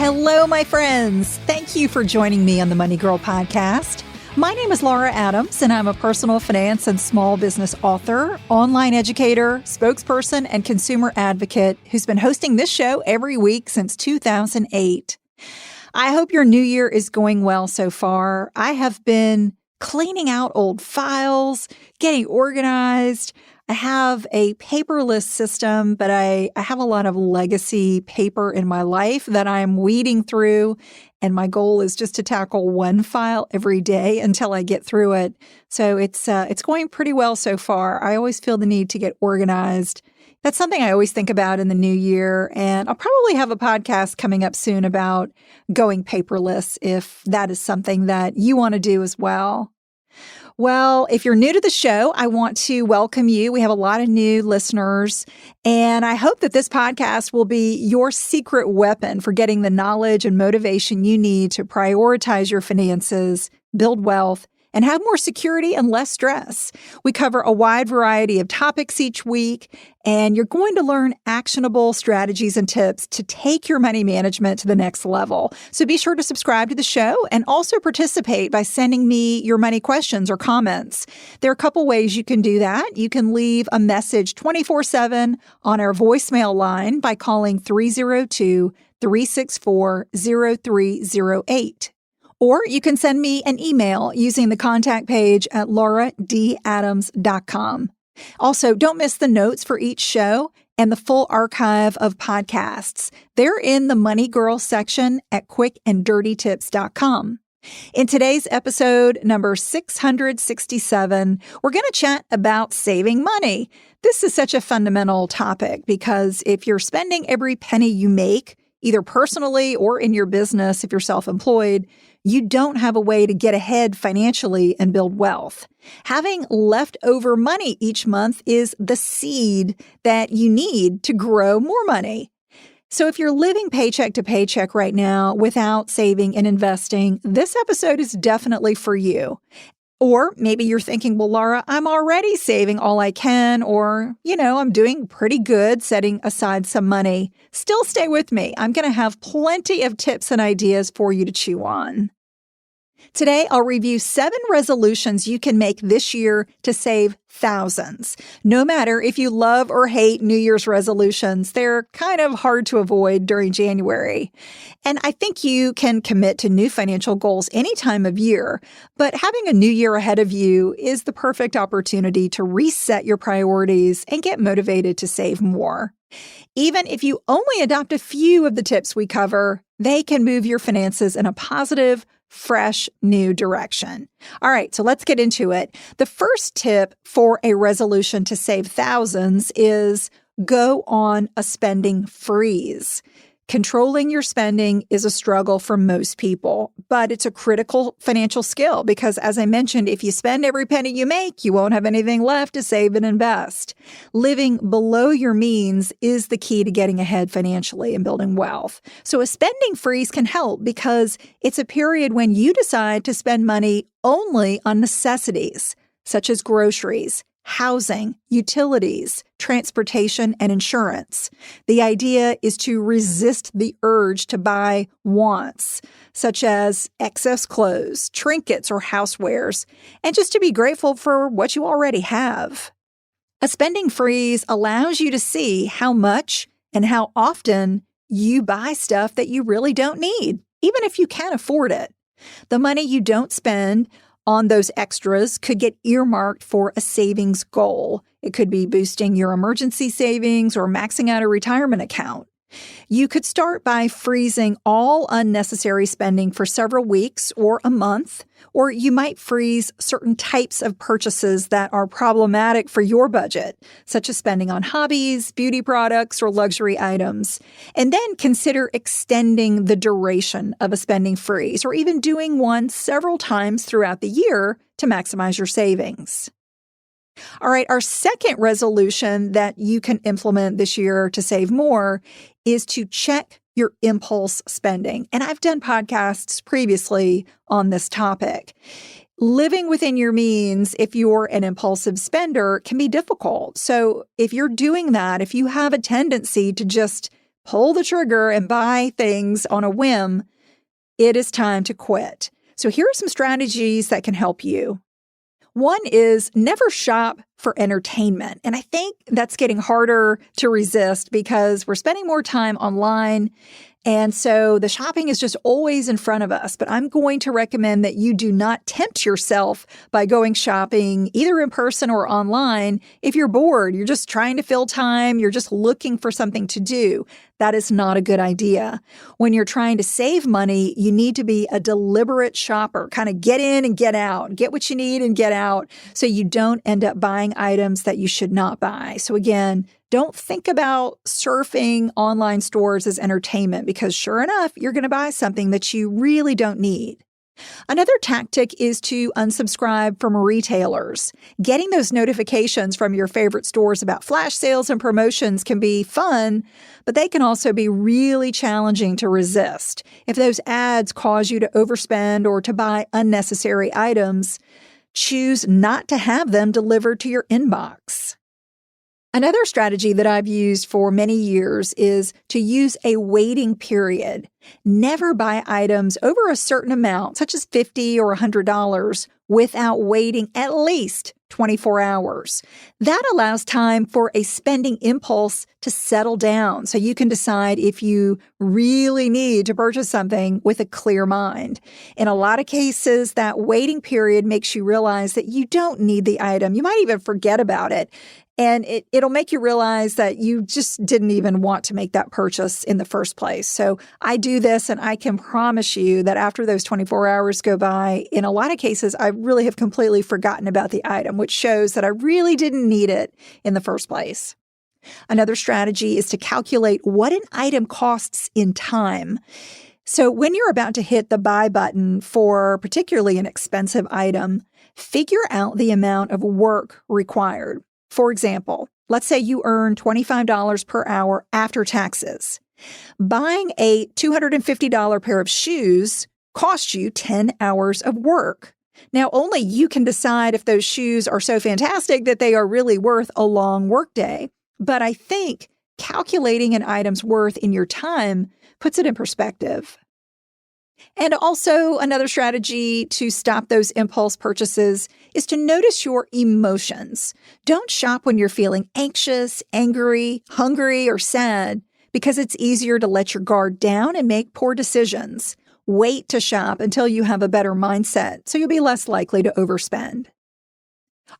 Hello, my friends. Thank you for joining me on the Money Girl podcast. My name is Laura Adams, and I'm a personal finance and small business author, online educator, spokesperson, and consumer advocate who's been hosting this show every week since 2008. I hope your new year is going well so far. I have been cleaning out old files, getting organized. I have a paperless system, but I have a lot of legacy paper in my life that I'm weeding through. And my goal is just to tackle one file every day until I get through it. So it's going pretty well so far. I always feel the need to get organized. That's something I always think about in the new year. And I'll probably have a podcast coming up soon about going paperless if that is something that you want to do as well. Well, if you're new to the show, I want to welcome you. We have a lot of new listeners, and I hope that this podcast will be your secret weapon for getting the knowledge and motivation you need to prioritize your finances, build wealth, and have more security and less stress. We cover a wide variety of topics each week, and you're going to learn actionable strategies and tips to take your money management to the next level. So be sure to subscribe to the show and also participate by sending me your money questions or comments. There are a couple ways you can do that. You can leave a message 24/7 on our voicemail line by calling 302-364-0308. Or you can send me an email using the contact page at lauradadams.com. Also, don't miss the notes for each show and the full archive of podcasts. They're in the Money Girl section at quickanddirtytips.com. In today's episode, number 667, we're going to chat about saving money. This is such a fundamental topic because if you're spending every penny you make, either personally or in your business if you're self-employed, you don't have a way to get ahead financially and build wealth. Having leftover money each month is the seed that you need to grow more money. So if you're living paycheck to paycheck right now without saving and investing, this episode is definitely for you. Or maybe you're thinking, well, Laura, I'm already saving all I can, or, I'm doing pretty good setting aside some money. Still stay with me. I'm going to have plenty of tips and ideas for you to chew on. Today, I'll review 7 resolutions you can make this year to save thousands. No matter if you love or hate New Year's resolutions, they're kind of hard to avoid during January. And I think you can commit to new financial goals any time of year, but having a new year ahead of you is the perfect opportunity to reset your priorities and get motivated to save more. Even if you only adopt a few of the tips we cover, they can move your finances in a positive, fresh, new direction. All right, so let's get into it. The first tip for a resolution to save thousands is go on a spending freeze. Controlling your spending is a struggle for most people, but it's a critical financial skill because, as I mentioned, if you spend every penny you make, you won't have anything left to save and invest. Living below your means is the key to getting ahead financially and building wealth. So a spending freeze can help because it's a period when you decide to spend money only on necessities, such as groceries, housing, utilities, transportation, and insurance. The idea is to resist the urge to buy wants, such as excess clothes, trinkets, or housewares, and just to be grateful for what you already have. A spending freeze allows you to see how much and how often you buy stuff that you really don't need, even if you can afford it. The money you don't spend on those extras could get earmarked for a savings goal. It could be boosting your emergency savings or maxing out a retirement account. You could start by freezing all unnecessary spending for several weeks or a month, or you might freeze certain types of purchases that are problematic for your budget, such as spending on hobbies, beauty products, or luxury items. And then consider extending the duration of a spending freeze, or even doing one several times throughout the year to maximize your savings. All right, our second resolution that you can implement this year to save more is to check your impulse spending. And I've done podcasts previously on this topic. Living within your means, if you're an impulsive spender, can be difficult. So if you're doing that, if you have a tendency to just pull the trigger and buy things on a whim, it is time to quit. So here are some strategies that can help you. One is never shop for entertainment. And I think that's getting harder to resist because we're spending more time online. And so the shopping is just always in front of us. But I'm going to recommend that you do not tempt yourself by going shopping either in person or online. If you're bored, you're just trying to fill time, you're just looking for something to do. That is not a good idea. When you're trying to save money, you need to be a deliberate shopper, kind of get in and get out, get what you need and get out so you don't end up buying items that you should not buy. So again, don't think about surfing online stores as entertainment because sure enough, you're going to buy something that you really don't need. Another tactic is to unsubscribe from retailers. Getting those notifications from your favorite stores about flash sales and promotions can be fun, but they can also be really challenging to resist. If those ads cause you to overspend or to buy unnecessary items, choose not to have them delivered to your inbox. Another strategy that I've used for many years is to use a waiting period. Never buy items over a certain amount, such as $50 or $100, without waiting at least 24 hours. That allows time for a spending impulse to settle down so you can decide if you really need to purchase something with a clear mind. In a lot of cases, that waiting period makes you realize that you don't need the item. You might even forget about it. And it'll make you realize that you just didn't even want to make that purchase in the first place. So I do this, and I can promise you that after those 24 hours go by, in a lot of cases, I really have completely forgotten about the item, which shows that I really didn't need it in the first place. Another strategy is to calculate what an item costs in time. So when you're about to hit the buy button for particularly an expensive item, figure out the amount of work required. For example, let's say you earn $25 per hour after taxes. Buying a $250 pair of shoes costs you 10 hours of work. Now, only you can decide if those shoes are so fantastic that they are really worth a long workday. But I think calculating an item's worth in your time puts it in perspective. And also another strategy to stop those impulse purchases is to notice your emotions. Don't shop when you're feeling anxious, angry, hungry, or sad because it's easier to let your guard down and make poor decisions. Wait to shop until you have a better mindset so you'll be less likely to overspend.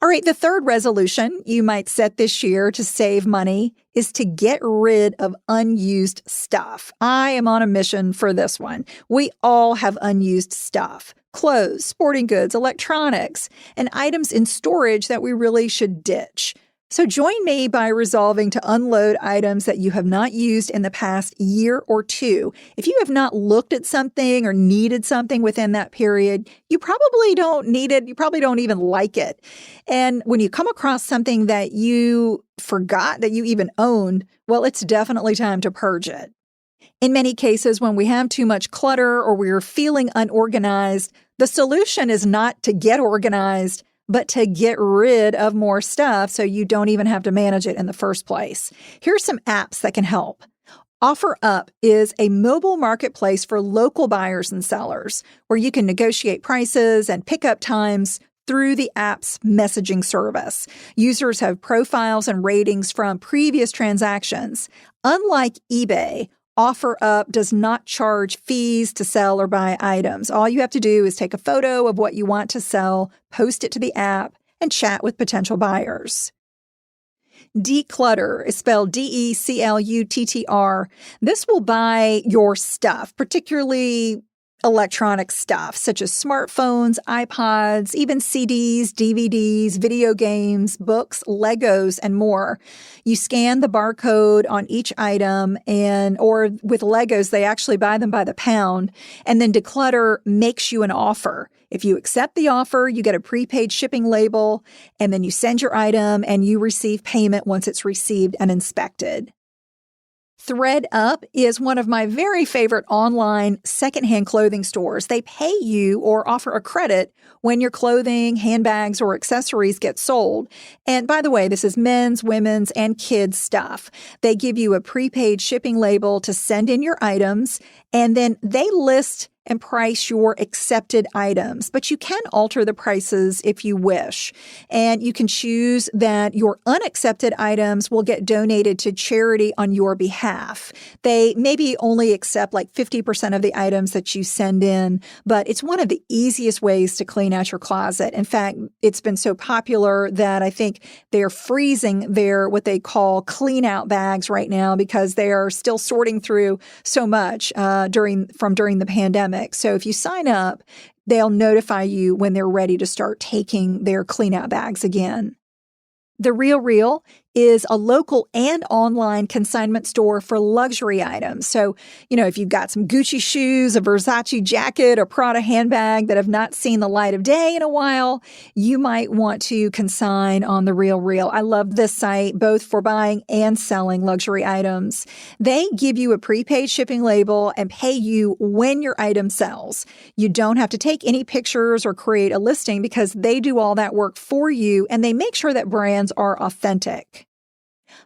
All right, the third resolution you might set this year to save money is to get rid of unused stuff. I am on a mission for this one. We all have unused stuff: clothes, sporting goods, electronics, and items in storage that we really should ditch. So join me by resolving to unload items that you have not used in the past year or two. If you have not looked at something or needed something within that period, you probably don't need it. You probably don't even like it. And when you come across something that you forgot that you even owned, well, it's definitely time to purge it. In many cases, when we have too much clutter or we're feeling unorganized, the solution is not to get organized, but to get rid of more stuff so you don't even have to manage it in the first place. Here's some apps that can help. OfferUp is a mobile marketplace for local buyers and sellers where you can negotiate prices and pickup times through the app's messaging service. Users have profiles and ratings from previous transactions. Unlike eBay, OfferUp does not charge fees to sell or buy items. All you have to do is take a photo of what you want to sell, post it to the app, and chat with potential buyers. Declutter is spelled DECLUTTR. This will buy your stuff, particularly electronic stuff such as smartphones, iPods, even CDs, DVDs, video games, books, Legos, and more. You scan the barcode on each item or with Legos, they actually buy them by the pound. And then Declutter makes you an offer. If you accept the offer, you get a prepaid shipping label, and then you send your item and you receive payment once it's received and inspected. ThreadUp is one of my very favorite online secondhand clothing stores. They pay you or offer a credit when your clothing, handbags, or accessories get sold. And by the way, this is men's, women's, and kids' stuff. They give you a prepaid shipping label to send in your items, and then they list and price your accepted items, but you can alter the prices if you wish. And you can choose that your unaccepted items will get donated to charity on your behalf. They maybe only accept like 50% of the items that you send in, but it's one of the easiest ways to clean out your closet. In fact, it's been so popular that I think they're freezing their what they call clean out bags right now because they are still sorting through so much during the pandemic. So if you sign up, they'll notify you when they're ready to start taking their clean out bags again. The RealReal is a local and online consignment store for luxury items. So, if you've got some Gucci shoes, a Versace jacket, or Prada handbag that have not seen the light of day in a while, you might want to consign on the RealReal. I love this site both for buying and selling luxury items. They give you a prepaid shipping label and pay you when your item sells. You don't have to take any pictures or create a listing because they do all that work for you and they make sure that brands are authentic.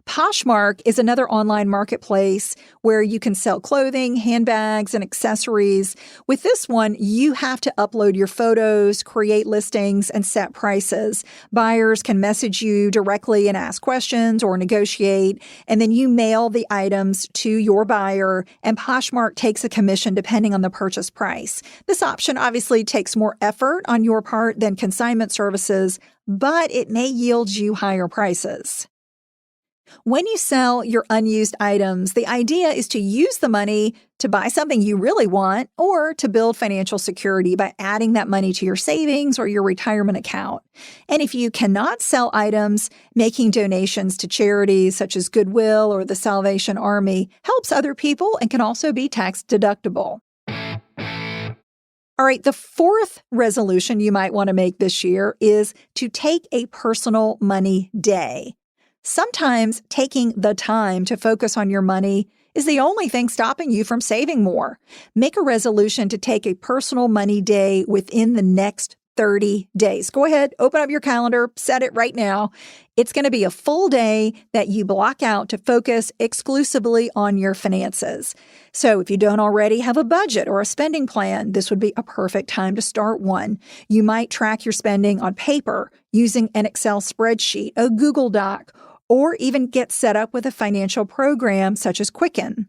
Poshmark is another online marketplace where you can sell clothing, handbags, and accessories. With this one, you have to upload your photos, create listings, and set prices. Buyers can message you directly and ask questions or negotiate, and then you mail the items to your buyer, and Poshmark takes a commission depending on the purchase price. This option obviously takes more effort on your part than consignment services, but it may yield you higher prices. When you sell your unused items, the idea is to use the money to buy something you really want or to build financial security by adding that money to your savings or your retirement account. And if you cannot sell items, making donations to charities such as Goodwill or the Salvation Army helps other people and can also be tax deductible. All right, the fourth resolution you might want to make this year is to take a personal money day. Sometimes taking the time to focus on your money is the only thing stopping you from saving more. Make a resolution to take a personal money day within the next 30 days. Go ahead, open up your calendar, set it right now. It's going to be a full day that you block out to focus exclusively on your finances. So if you don't already have a budget or a spending plan, this would be a perfect time to start one. You might track your spending on paper using an Excel spreadsheet, a Google Doc, or even get set up with a financial program such as Quicken.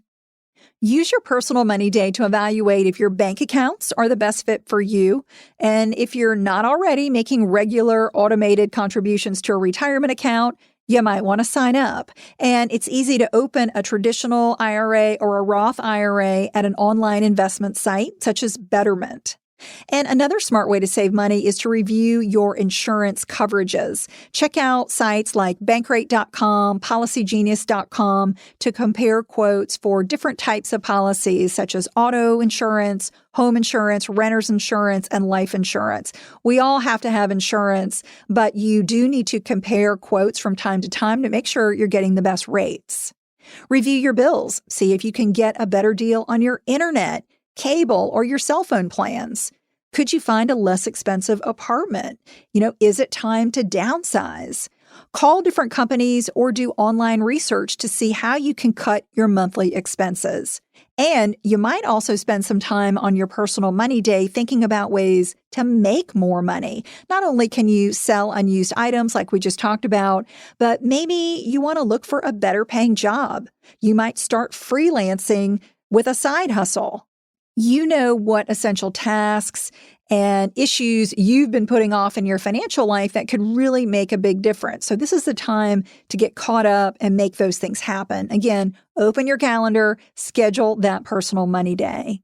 Use your personal money day to evaluate if your bank accounts are the best fit for you. And if you're not already making regular automated contributions to a retirement account, you might want to sign up. And it's easy to open a traditional IRA or a Roth IRA at an online investment site such as Betterment. And another smart way to save money is to review your insurance coverages. Check out sites like Bankrate.com, PolicyGenius.com to compare quotes for different types of policies such as auto insurance, home insurance, renter's insurance, and life insurance. We all have to have insurance, but you do need to compare quotes from time to time to make sure you're getting the best rates. Review your bills. See if you can get a better deal on your internet, cable, or your cell phone plans. Could you find a less expensive apartment? Is it time to downsize? Call different companies or do online research to see how you can cut your monthly expenses. And you might also spend some time on your personal money day thinking about ways to make more money. Not only can you sell unused items like we just talked about, but maybe you want to look for a better paying job. You might start freelancing with a side hustle. You know what essential tasks and issues you've been putting off in your financial life that could really make a big difference. So this is the time to get caught up and make those things happen. Again, open your calendar, schedule that personal money day.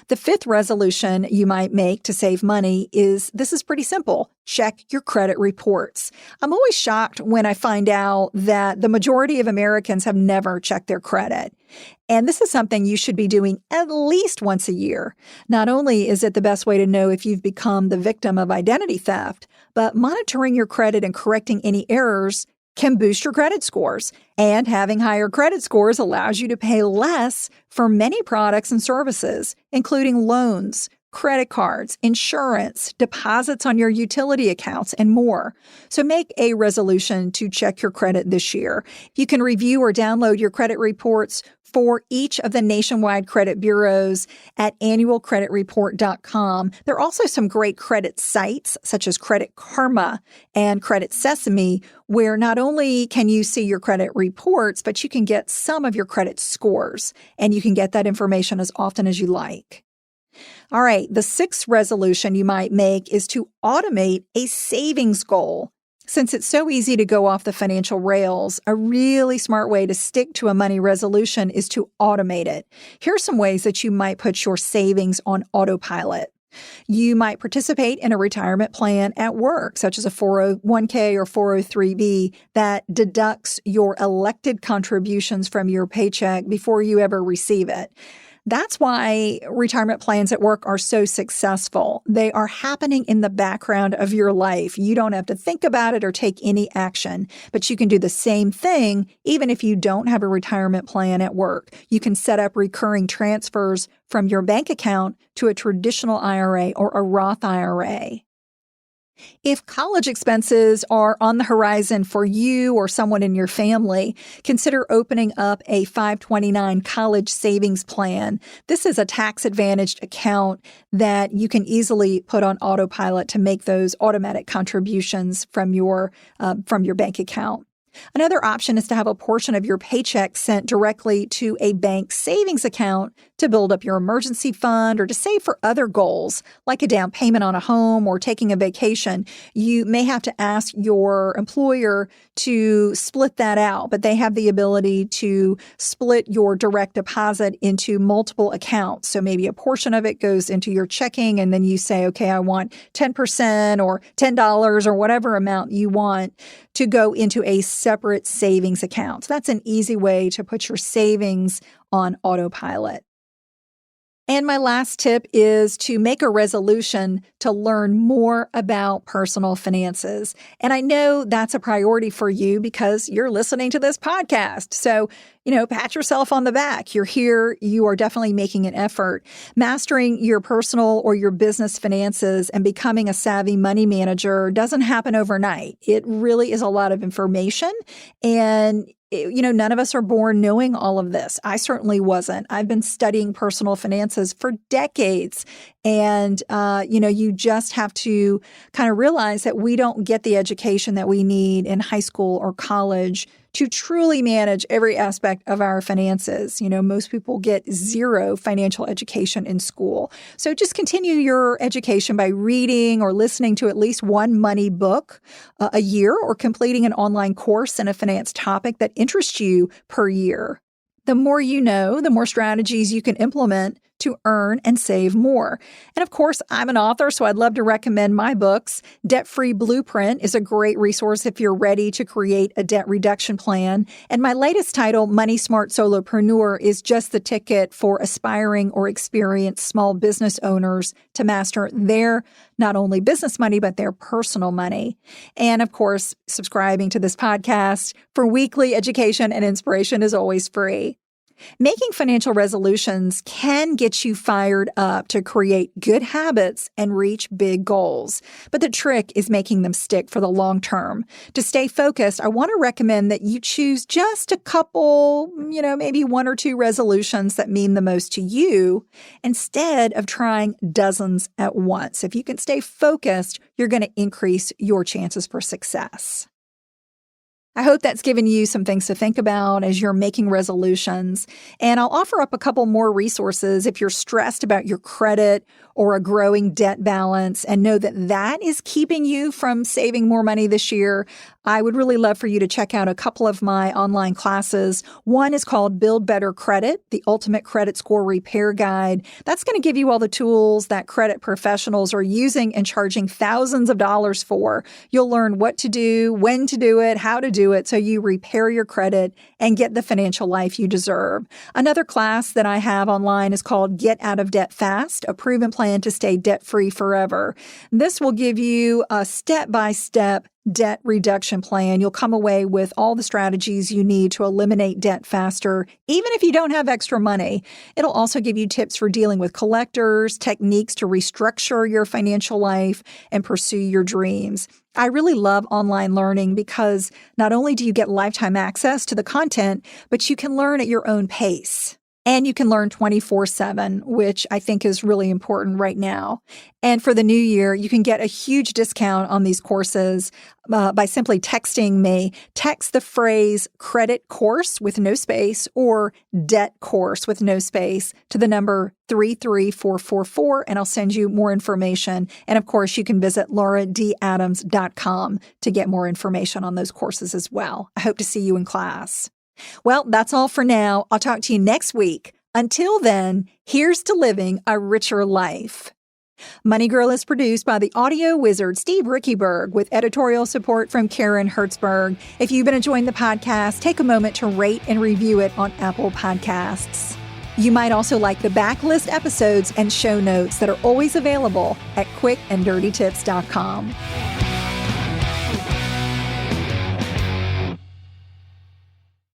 The fifth resolution you might make to save money is pretty simple. Check your credit reports. I'm always shocked when I find out that the majority of Americans have never checked their credit. And this is something you should be doing at least once a year. Not only is it the best way to know if you've become the victim of identity theft, but monitoring your credit and correcting any errors can boost your credit scores. And having higher credit scores allows you to pay less for many products and services, including loans, credit cards, insurance, deposits on your utility accounts, and more. So make a resolution to check your credit this year. You can review or download your credit reports for each of the nationwide credit bureaus at annualcreditreport.com. There are also some great credit sites such as Credit Karma and Credit Sesame, where not only can you see your credit reports, but you can get some of your credit scores, and you can get that information as often as you like. All right, the sixth resolution you might make is to automate a savings goal. Since it's so easy to go off the financial rails, a really smart way to stick to a money resolution is to automate it. Here are some ways that you might put your savings on autopilot. You might participate in a retirement plan at work, such as a 401k or 403b, that deducts your elected contributions from your paycheck before you ever receive it. That's why retirement plans at work are so successful. They are happening in the background of your life. You don't have to think about it or take any action, but you can do the same thing even if you don't have a retirement plan at work. You can set up recurring transfers from your bank account to a traditional IRA or a Roth IRA. If college expenses are on the horizon for you or someone in your family, consider opening up a 529 college savings plan. This is a tax-advantaged account that you can easily put on autopilot to make those automatic contributions from your bank account. Another option is to have a portion of your paycheck sent directly to a bank savings account to build up your emergency fund or to save for other goals, like a down payment on a home or taking a vacation. You may have to ask your employer to split that out, but they have the ability to split your direct deposit into multiple accounts. So maybe a portion of it goes into your checking, and then you say, okay, I want 10% or $10 or whatever amount you want to go into a separate savings account. So that's an easy way to put your savings on autopilot. And my last tip is to make a resolution to learn more about personal finances. And I know that's a priority for you because you're listening to this podcast. So, pat yourself on the back. You're here. You are definitely making an effort. Mastering your personal or your business finances and becoming a savvy money manager doesn't happen overnight. It really is a lot of information, and none of us are born knowing all of this. I certainly wasn't. I've been studying personal finances for decades. And, you just have to kind of realize that we don't get the education that we need in high school or college to truly manage every aspect of our finances. Most people get zero financial education in school. So just continue your education by reading or listening to at least one money book a year, or completing an online course in a finance topic that interests you per year. The more you know, the more strategies you can implement to earn and save more. And of course, I'm an author, so I'd love to recommend my books. Debt Free Blueprint is a great resource if you're ready to create a debt reduction plan. And my latest title, Money Smart Solopreneur, is just the ticket for aspiring or experienced small business owners to master their not only business money, but their personal money. And of course, subscribing to this podcast for weekly education and inspiration is always free. Making financial resolutions can get you fired up to create good habits and reach big goals. But the trick is making them stick for the long term. To stay focused, I want to recommend that you choose just a couple, maybe one or two resolutions that mean the most to you, instead of trying dozens at once. If you can stay focused, you're going to increase your chances for success. I hope that's given you some things to think about as you're making resolutions. And I'll offer up a couple more resources if you're stressed about your credit or a growing debt balance and know that that is keeping you from saving more money this year. I would really love for you to check out a couple of my online classes. One is called Build Better Credit, the Ultimate Credit Score Repair Guide. That's going to give you all the tools that credit professionals are using and charging thousands of dollars for. You'll learn what to do, when to do it, how to do it, so you repair your credit and get the financial life you deserve. Another class that I have online is called Get Out of Debt Fast, a proven plan to stay debt-free forever. This will give you a step-by-step debt reduction plan. You'll come away with all the strategies you need to eliminate debt faster, even if you don't have extra money. It'll also give you tips for dealing with collectors, techniques to restructure your financial life, and pursue your dreams. I really love online learning because not only do you get lifetime access to the content, but you can learn at your own pace. And you can learn 24/7, which I think is really important right now. And for the new year, you can get a huge discount on these courses by simply texting me. Text the phrase credit course with no space or debt course with no space to the number 33444, and I'll send you more information. And of course, you can visit lauradadams.com to get more information on those courses as well. I hope to see you in class. Well, that's all for now. I'll talk to you next week. Until then, here's to living a richer life. Money Girl is produced by the audio wizard Steve Rickyberg with editorial support from Karen Hertzberg. If you've been enjoying the podcast, take a moment to rate and review it on Apple Podcasts. You might also like the backlist episodes and show notes that are always available at quickanddirtytips.com.